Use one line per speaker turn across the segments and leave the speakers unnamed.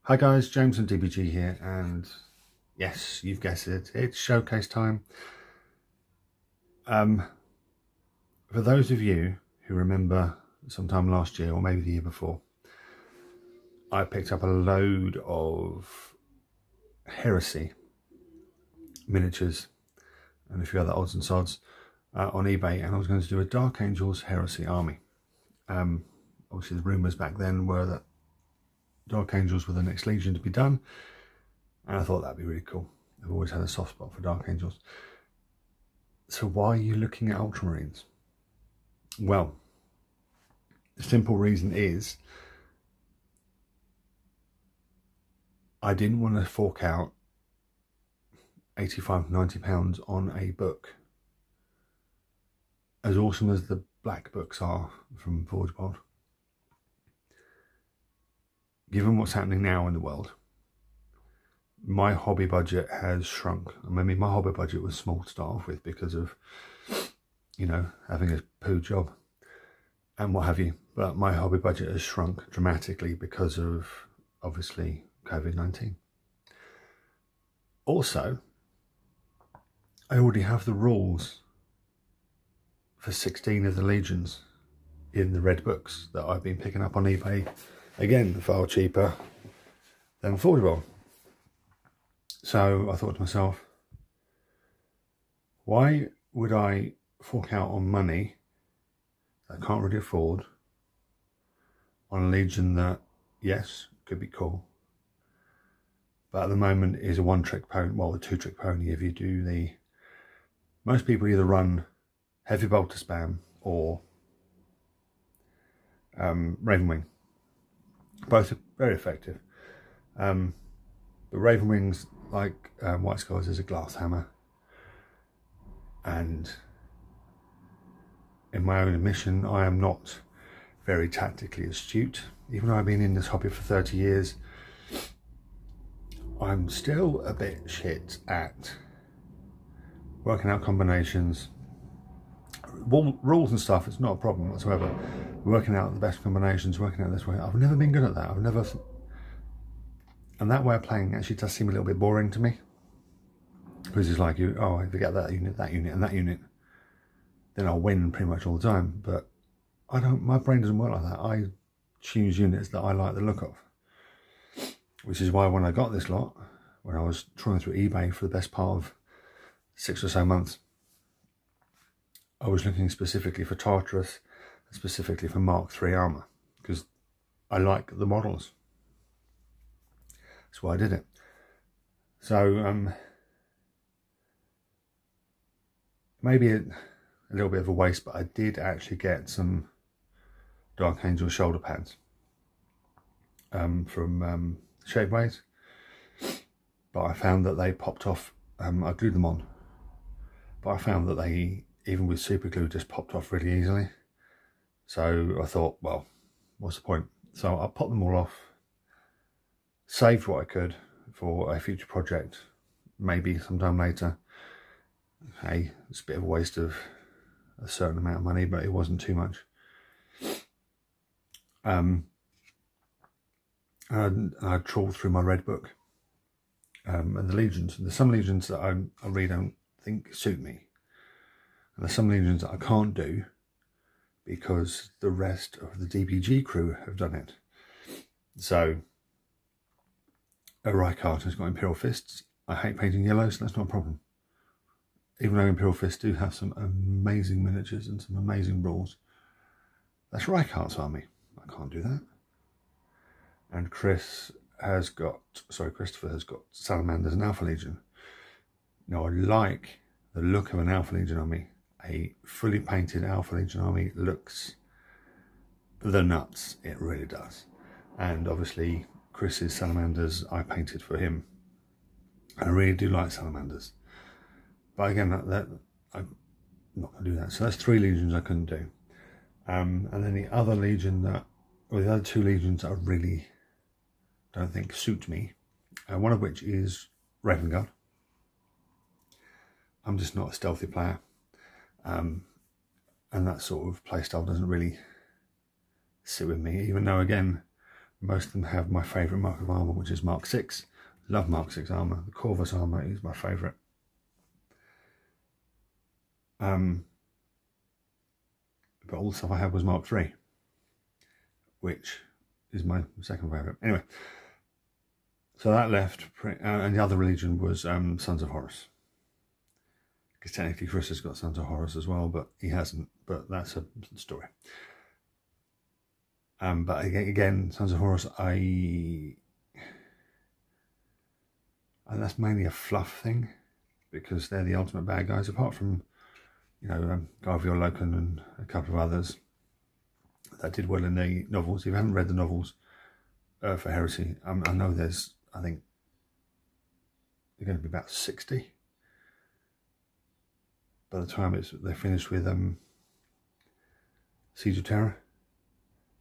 Hi guys, James from DBG here, and yes, you've guessed it, it's showcase time. For those of you who remember sometime last year or maybe the year before, I picked up a load of Heresy miniatures and a few other odds and sods on eBay, and I was going to do a Dark Angels Heresy army. Obviously the rumours back then were that Dark Angels were the next Legion to be done, and I thought that'd be really cool. I've always had a soft spot for Dark Angels. So why are you looking at Ultramarines? Well, the simple reason is I didn't want to fork out £85 to £90 on a book. As awesome as the black books are from Forge World, given what's happening now in the world, my hobby budget has shrunk. I mean, my hobby budget was small to start off with because of, you know, having a poo job and what have you. But my hobby budget has shrunk dramatically because of, obviously, COVID-19. Also, I already have the rules for 16 of the Legions in the red books that I've been picking up on eBay. Again, far cheaper than Forge World. So I thought to myself, why would I fork out on money that I can't really afford on a Legion that, yes, could be cool, but at the moment is a one-trick pony, well, a two-trick pony if you do the... Most people either run Heavy Bolter Spam or Raven Wing. Both are very effective. But Raven Wings, like White Skies, is a glass hammer. And in my own admission, I am not very tactically astute. Even though I've been in this hobby for 30 years, I'm still a bit shit at working out combinations. Rules and stuff, it's not a problem whatsoever. Working out the best combinations, working out this way, I've never been good at that. And that way of playing actually does seem a little bit boring to me, because it's like, oh, if you get that unit, and that unit, then I'll win pretty much all the time. But I don't, my brain doesn't work like that. I choose units that I like the look of, which is why when I got this lot, when I was trying through eBay for the best part of 6 or so months, I was looking specifically for Tartarus, specifically for Mark III armour, because I like the models. That's why I did it. So maybe a little bit of a waste, but I did actually get some Dark Angel shoulder pads from Shapeways, but I found that they popped off. I glued them on, but I found that they, even with super glue, just popped off really easily. So I thought, well, what's the point? So I popped them all off, saved what I could for a future project, maybe sometime later. Hey, it's a bit of a waste of a certain amount of money, but it wasn't too much. And I trawled through my red book and the Legions. And there's some Legions that I really don't think suit me. And there's some Legions that I can't do because the rest of the DBG crew have done it. So, a Rykart has got Imperial Fists. I hate painting yellow, so that's not a problem. Even though Imperial Fists do have some amazing miniatures and some amazing rules, that's Rykart's army. I can't do that. And Christopher has got Salamanders and Alpha Legion. Now, I like the look of an Alpha Legion army. A fully painted Alpha Legion army looks the nuts. It really does. And obviously Chris's Salamanders I painted for him. I really do like Salamanders. But again, I'm not going to do that. So that's 3 Legions I couldn't do. And then the other Legion the other 2 Legions that I really don't think suit me. One of which is Raven Guard. I'm just not a stealthy player. And that sort of playstyle doesn't really sit with me, even though, again, Most of them have my favourite mark of armour, which is Mark 6. Love Mark 6 armour. The Corvus armour is my favourite. But all the stuff I had was Mark 3, which is my second favourite. Anyway, so that left, and the other legion was Sons of Horus. Because technically Chris has got Sons of Horus as well, but he hasn't. But that's a story. But again, Sons of Horus, and that's mainly a fluff thing, because they're the ultimate bad guys, apart from, you know, Garviel Loken and a couple of others that did well in the novels. If you haven't read the novels for Heresy, I know there's, I think, they're going to be about 60 by the time they're finished with Siege of Terror.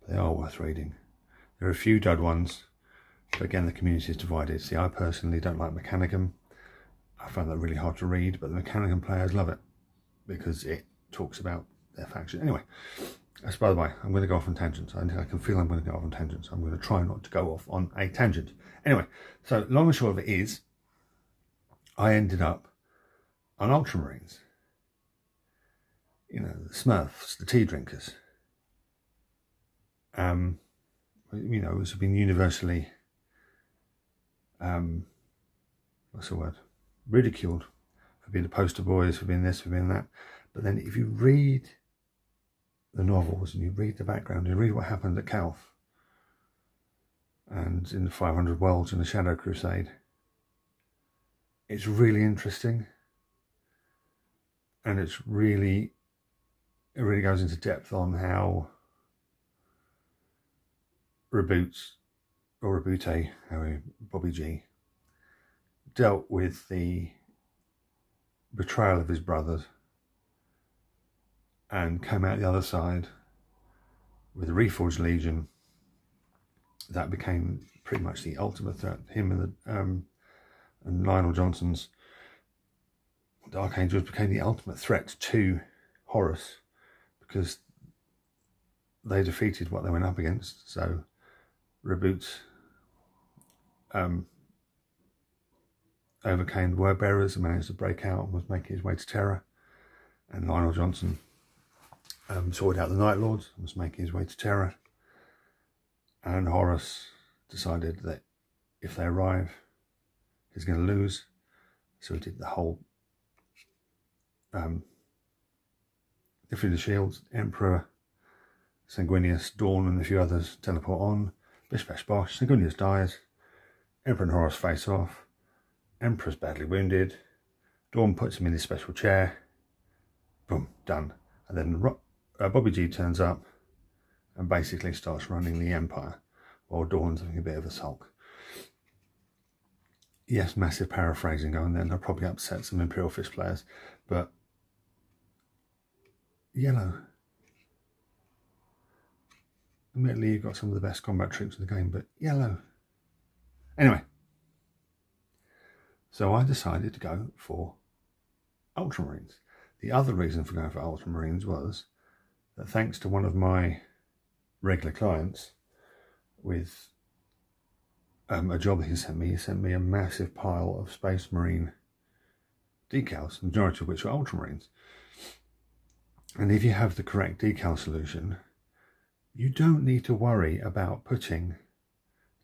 They are worth reading. There are a few dud ones, but again, the community is divided. See, I personally don't like Mechanicum. I find that really hard to read, but the Mechanicum players love it because it talks about their faction. Anyway, that's by the way, I'm going to go off on tangents. I can feel I'm going to go off on tangents. I'm going to try not to go off on a tangent. Anyway, so long and short of it is, I ended up on Ultramarines. You know, the Smurfs, the tea drinkers. You know, it's been universally, what's the word, ridiculed for being the poster boys, for being this, for being that. But then if you read the novels and you read the background, you read what happened at Calth and in the 500 Worlds and the Shadow Crusade, it's really interesting, and it really goes into depth on how Rabute, Bobby G, dealt with the betrayal of his brothers and came out the other side with a Reforged Legion that became pretty much the ultimate threat. Him and Lionel Johnson's Dark Angels became the ultimate threat to Horus because they defeated what they went up against. So Rabute overcame the Word Bearers and managed to break out and was making his way to Terra. And Lionel Johnson sorted out the Night Lords and was making his way to Terra. And Horus decided that if they arrive, he's going to lose. So he did the whole Defeat the Shields, Emperor, Sanguinius, Dawn and a few others teleport on. Bish bash bosh, Sanguinius dies. Emperor and Horus face off. Emperor's badly wounded. Dawn puts him in his special chair. Boom, done. And then Bobby G turns up and basically starts running the Empire while Dawn's having a bit of a sulk. Yes, massive paraphrasing going there, and I'll probably upset some Imperial Fist players, but yellow. Admittedly, you've got some of the best combat troops in the game, but yellow. Anyway, so I decided to go for Ultramarines. The other reason for going for Ultramarines was that thanks to one of my regular clients with a job he sent me a massive pile of Space Marine decals, the majority of which were Ultramarines. And if you have the correct decal solution, you don't need to worry about putting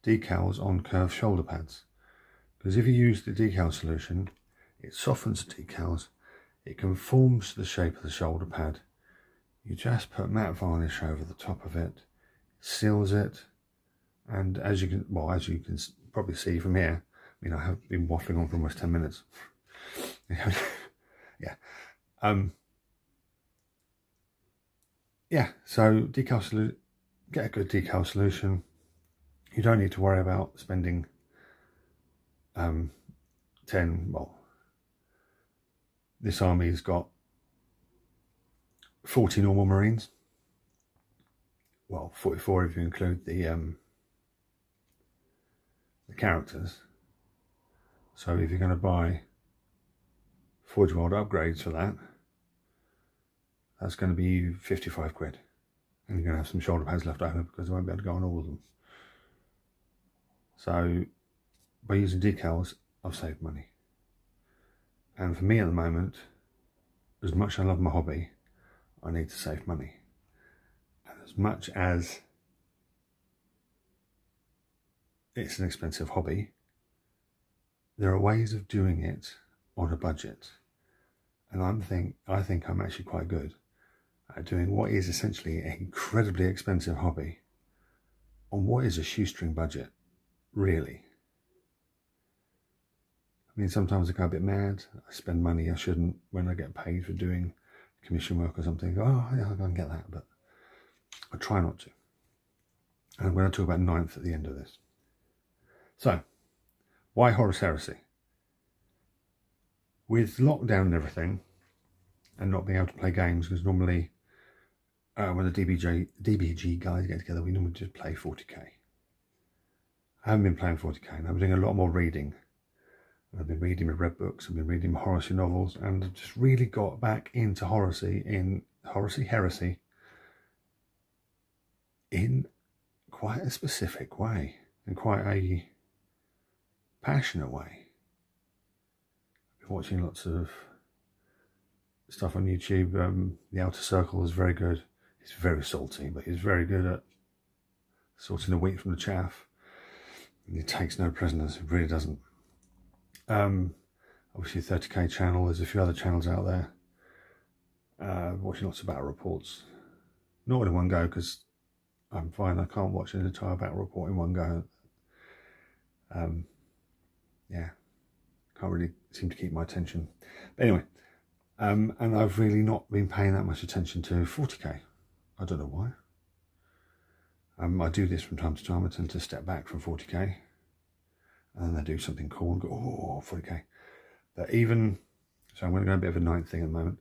decals on curved shoulder pads. Because if you use the decal solution, it softens the decals, it conforms to the shape of the shoulder pad. You just put matte varnish over the top of it, seals it, and as you can probably see from here, I mean, I have been waffling on for almost 10 minutes. Yeah. Yeah, so decal get a good decal solution. You don't need to worry about spending 10, well, this army's got 40 normal Marines. Well, 44 if you include the characters. So if you're going to buy Forge World upgrades for that, that's going to be 55 quid. And you're going to have some shoulder pads left over because I won't be able to go on all of them. So by using decals, I've saved money. And for me at the moment, as much as I love my hobby, I need to save money. And as much as it's an expensive hobby, there are ways of doing it on a budget. And I think I'm actually quite good at doing what is essentially an incredibly expensive hobby on what is a shoestring budget, really. I mean, sometimes I go a bit mad. I spend money I shouldn't when I get paid for doing commission work or something. Oh, yeah, I can get that, but I try not to. And I'm going to talk about ninth at the end of this. So, why Horus Heresy? With lockdown and everything, and not being able to play games, because normally when the DBG guys get together, we normally just play 40k. I haven't been playing 40k, and I've been doing a lot more reading. I've been reading my red books, I've been reading my Horus novels, and I've just really got back into Heresy in quite a specific way, in quite a passionate way. I've been watching lots of stuff on YouTube. The Outer Circle is very good. It's very salty, but he's very good at sorting the wheat from the chaff. And he takes no prisoners, it really doesn't. Obviously 30k channel, there's a few other channels out there. Watching lots of battle reports. Not in one go, because I'm fine, I can't watch an entire battle report in one go. Yeah, can't really seem to keep my attention. But anyway, and I've really not been paying that much attention to 40k. I don't know why. I do this from time to time. I tend to step back from 40k. And then I do something cool and go, oh, 40k. But even, so I'm going to go a bit of a ninth thing at the moment.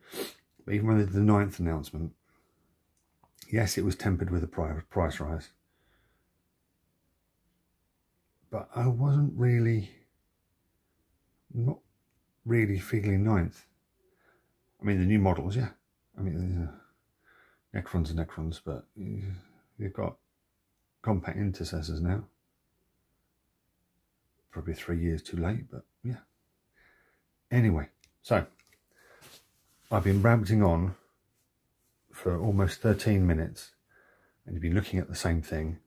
But even with the ninth announcement, yes, it was tempered with a price rise. But I wasn't really, not really feeling ninth. I mean, the new models, yeah. I mean, Necrons are Necrons, but you've got compact intercessors now. Probably 3 years too late, but yeah. Anyway, so I've been rambling on for almost 13 minutes and you've been looking at the same thing.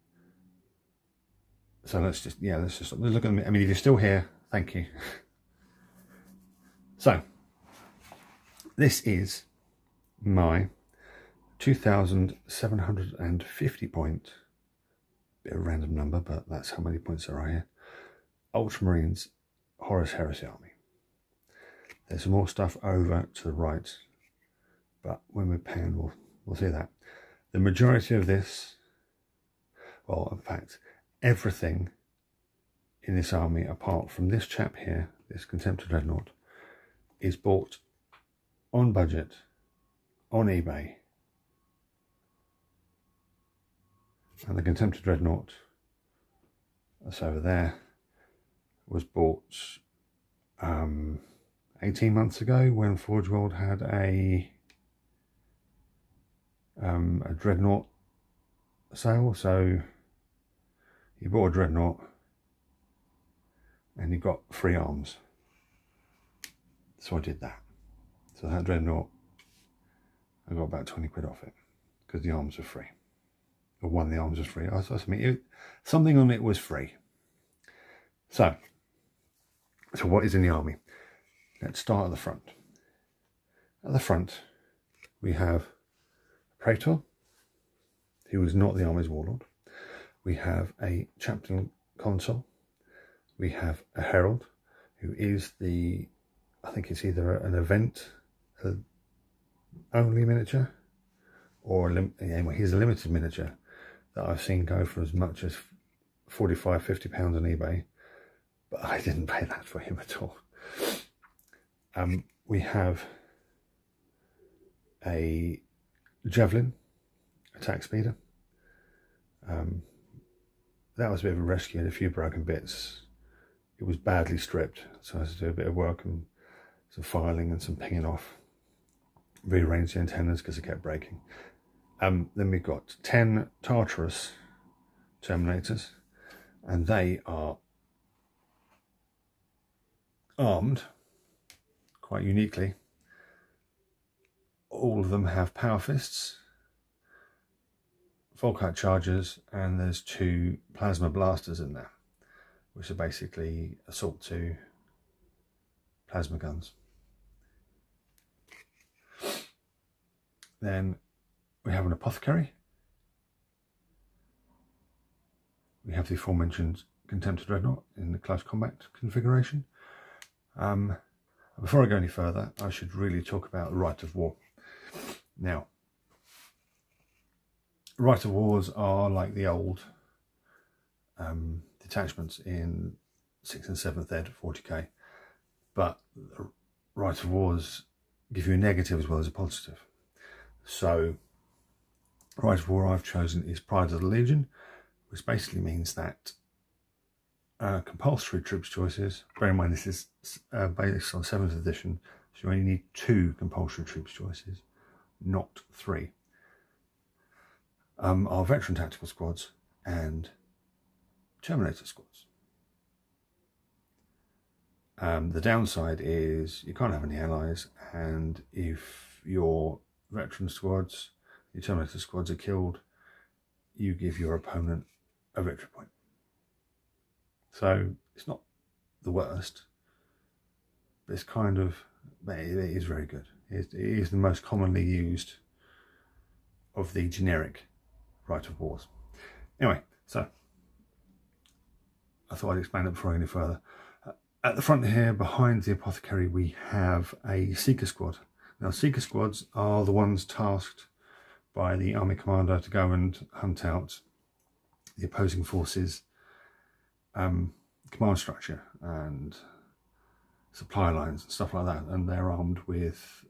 So let's just look at me. I mean, if you're still here, thank you. So this is my 2,750 point, bit of a random number, but that's how many points there are here. Ultramarines Horus Heresy army. There's some more stuff over to the right, but when we pan, we'll see that. The majority of this, well, in fact, everything in this army, apart from this chap here, this Contemptor Dreadnought, is bought on budget, on eBay. And the Contemptor Dreadnought, that's over there, was bought 18 months ago when Forge World had a Dreadnought sale. So you bought a Dreadnought and you got free arms. So I did that. So that Dreadnought, I got about 20 quid off it because the arms were free. Or one of the arms was free. Something on it was free. So what is in the army? Let's start at the front. At the front, we have a Praetor, who is not the army's warlord. We have a Chaplain Consul. We have a Herald, who is I think it's either an event only miniature, or anyway, he's a limited miniature that I've seen go for as much as £45–50 on eBay. But I didn't pay that for him at all. We have a Javelin attack speeder. That was a bit of a rescue, had a few broken bits. It was badly stripped, so I had to do a bit of work and some filing and some pinging off. Rearrange the antennas because they kept breaking. Then we've got 10 Tartarus Terminators. and they are armed quite uniquely. All of them have power fists, Volkite chargers, and there's 2 plasma blasters in there, which are basically assault 2 plasma guns. Then we have an apothecary. We have the aforementioned Contempt of Dreadnought in the close combat configuration. Before I go any further, I should really talk about the Rite of War. Now, Rite of Wars are like the old detachments in 6th and 7th Ed 40k, but Rite of Wars give you a negative as well as a positive. So, Rite of War I've chosen is Pride of the Legion, which basically means that compulsory troops choices, bear in mind this is based on 7th edition, so you only need 2 compulsory troops choices, not 3. Are veteran tactical squads and Terminator squads. The downside is you can't have any allies, and if your veteran squads, your Terminator squads are killed, you give your opponent a victory point. So it's not the worst, but it's kind of, it is very good. It is the most commonly used of the generic Rite of Wars. Anyway, so I thought I'd explain it before I go any further. At the front here, behind the apothecary, we have a Seeker squad. Now, Seeker squads are the ones tasked by the army commander to go and hunt out the opposing forces' command structure and supply lines and stuff like that, and they're armed with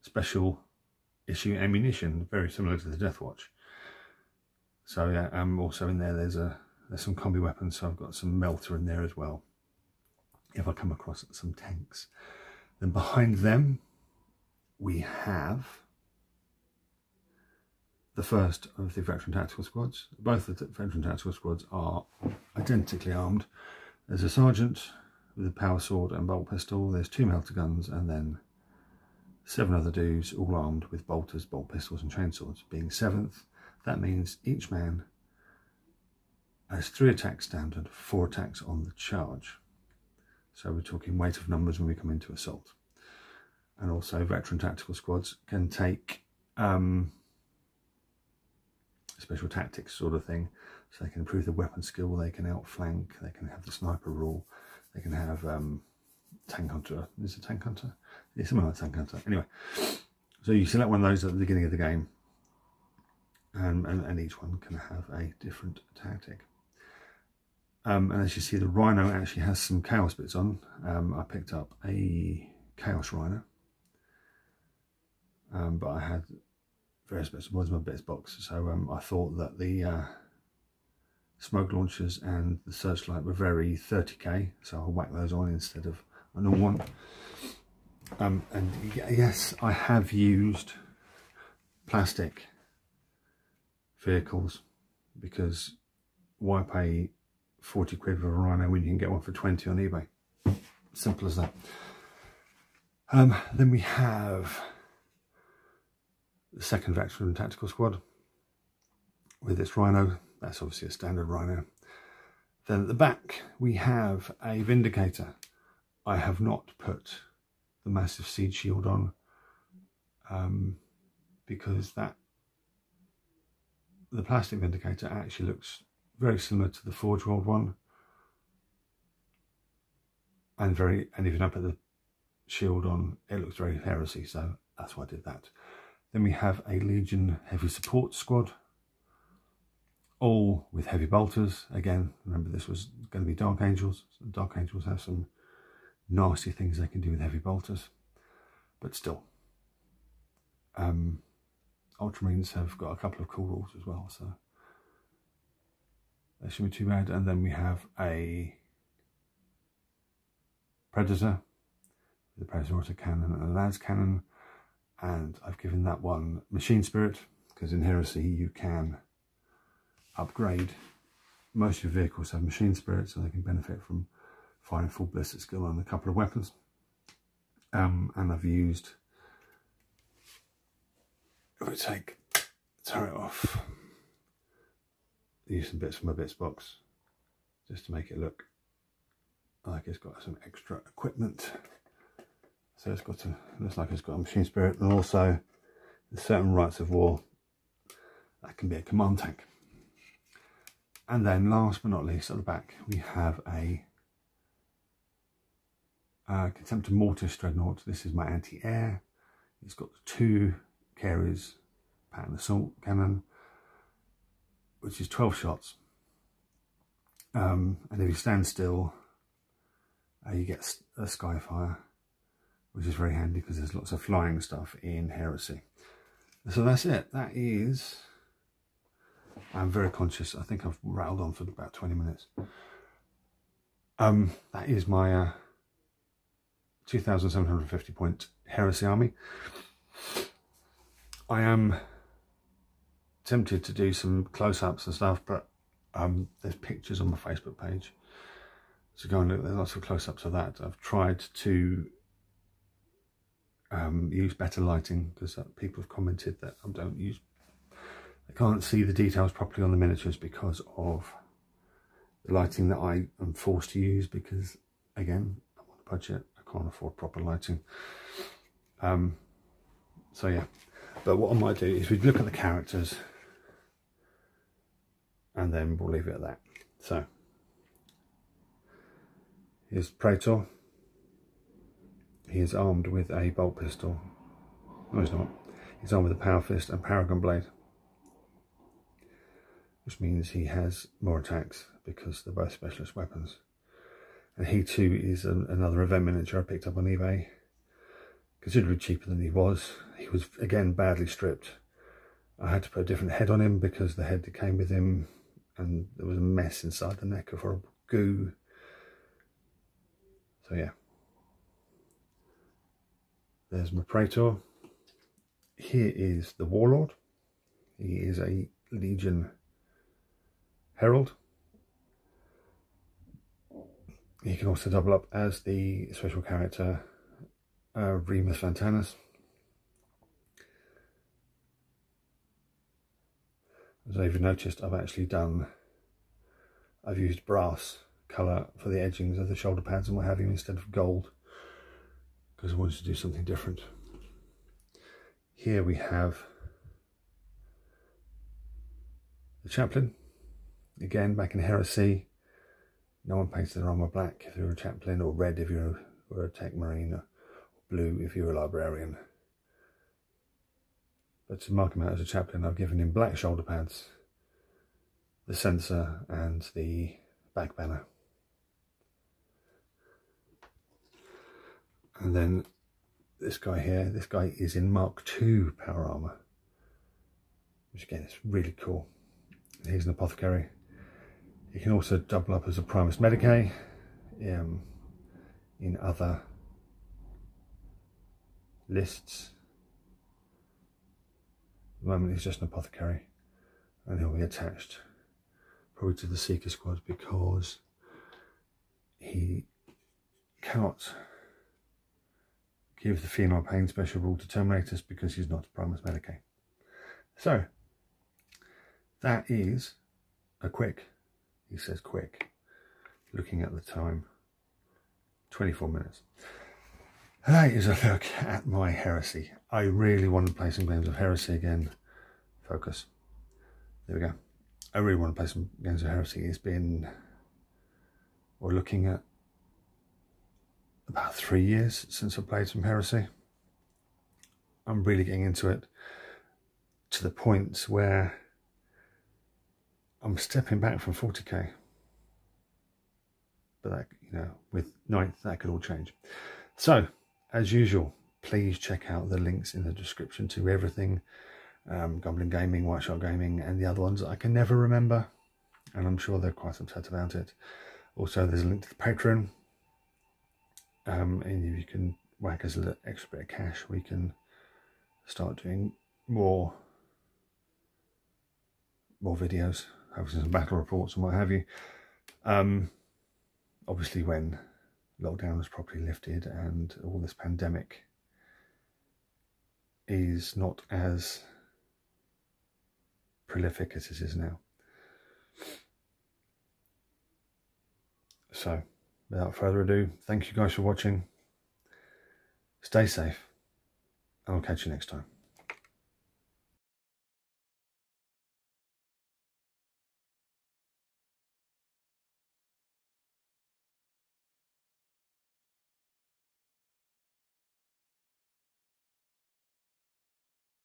special issue ammunition, very similar to the Death Watch. So yeah, also in there there's some combi weapons, so I've got some melter in there as well if I come across some tanks. Then behind them we have the first of the veteran tactical squads. Both of the veteran tactical squads are identically armed. There's a sergeant with a power sword and bolt pistol, there's 2 melter guns, and then 7 other dudes all armed with bolters, bolt pistols and chainswords. Being 7th, that means each man has 3 attacks standard, 4 attacks on the charge. So we're talking weight of numbers when we come into assault. And also veteran tactical squads can take special tactics sort of thing, so they can improve their weapon skill, they can outflank, they can have the sniper rule, they can have tank hunter. Is it tank hunter? Yeah, something like tank hunter. Anyway, so you select one of those at the beginning of the game, and each one can have a different tactic. And as you see, the Rhino actually has some chaos bits on. I picked up a chaos Rhino, but I had various bits in my bits box, so I thought that the smoke launchers and the searchlight were very 30k, so I'll whack those on instead of a normal one. And yes, I have used plastic vehicles, because why pay 40 quid for a Rhino when you can get one for 20 on eBay? Simple as that. Then we have the second veteran tactical squad with its Rhino. That's obviously a standard Rhino. Then at the back we have a Vindicator. I have not put the massive siege shield on because the plastic Vindicator actually looks very similar to the Forge World one, and if you don't put the shield on, it looks very Heresy, so that's why I did that. Then we have a Legion heavy support squad, all with heavy bolters. Again, remember this was going to be Dark Angels. Dark Angels have some nasty things they can do with heavy bolters, but still, Ultramarines have got a couple of cool rules as well, so that shouldn't be too bad. And then we have a Predator with a Predator cannon and a Las cannon, and I've given that one Machine Spirit, because in Heresy you can upgrade most of your vehicles have machine spirit, so they can benefit from firing full ballistic skill on a couple of weapons. And I've used, if we take the turret off, use some bits from my bits box just to make it look like it's got some extra equipment. So it's got looks like it's got a machine spirit, and also there's certain rights of war that can be a command tank. And then last but not least, at the back we have a Contemptor Mortis Dreadnought. This is my anti-air. It's got the 2 carriers pattern assault cannon, which is 12 shots. And if you stand still, you get a skyfire, which is very handy because there's lots of flying stuff in Heresy. So that's it. That is, I'm very conscious. I think I've rattled on for about 20 minutes. That is my 2,750 point Heresy army. I am tempted to do some close-ups and stuff, but there's pictures on my Facebook page, so go and look. There's lots of close-ups of that. I've tried to use better lighting because people have commented that I can't see the details properly on the miniatures because of the lighting that I am forced to use, because again, I'm on a budget, I can't afford proper lighting. So yeah, but what I might do is we look at the characters and then we'll leave it at that. So here's Praetor. He is armed with a bolt pistol. No, he's not. He's armed with a power fist and paragon blade, which means he has more attacks because they're both specialist weapons. And he too is another event miniature I picked up on eBay, considerably cheaper than he was. He was again badly stripped. I had to put a different head on him because the head that came with him, and there was a mess inside the neck of horrible goo. So yeah, there's my Praetor. Here is the Warlord. He is a Legion Herald. He can also double up as the special character Remus Fantanus. As you've noticed, I've used brass colour for the edgings of the shoulder pads and what have you instead of gold, because I wanted to do something different. Here we have the Chaplain. Again, back in Heresy, no one paints their armour black if you're a Chaplain, or red if you're a Tech Marine, or blue if you're a Librarian. But to mark him out as a Chaplain, I've given him black shoulder pads, the sensor and the back banner. And then this guy here, this guy is in Mark II power armour, which again is really cool. He's an apothecary. He can also double up as a Primus Medicae in other lists. At the moment he's just an apothecary, and he'll be attached probably to the Seeker Squad because he cannot give the female pain special rule to Terminators because he's not a Primus Medicae. So that is a quick, he says quick, looking at the time, 24 minutes. That is a look at my Heresy. I really want to play some games of Heresy again. Focus. There we go. I really want to play some games of Heresy. It's been, we're looking at about 3 years since I played some Heresy. I'm really getting into it to the point where I'm stepping back from 40k. But that, you know, with 9th, that could all change. So, as usual, please check out the links in the description to everything. Goblin Gaming, White Shark Gaming, and the other ones that I can never remember. And I'm sure they're quite upset about it. Also, there's a link to the Patreon. And if you can whack us a little extra bit of cash, we can start doing more videos, hosting some battle reports and what have you. Obviously when lockdown is properly lifted and all this pandemic is not as prolific as it is now. So, without further ado, thank you guys for watching. Stay safe, and I'll catch you next time.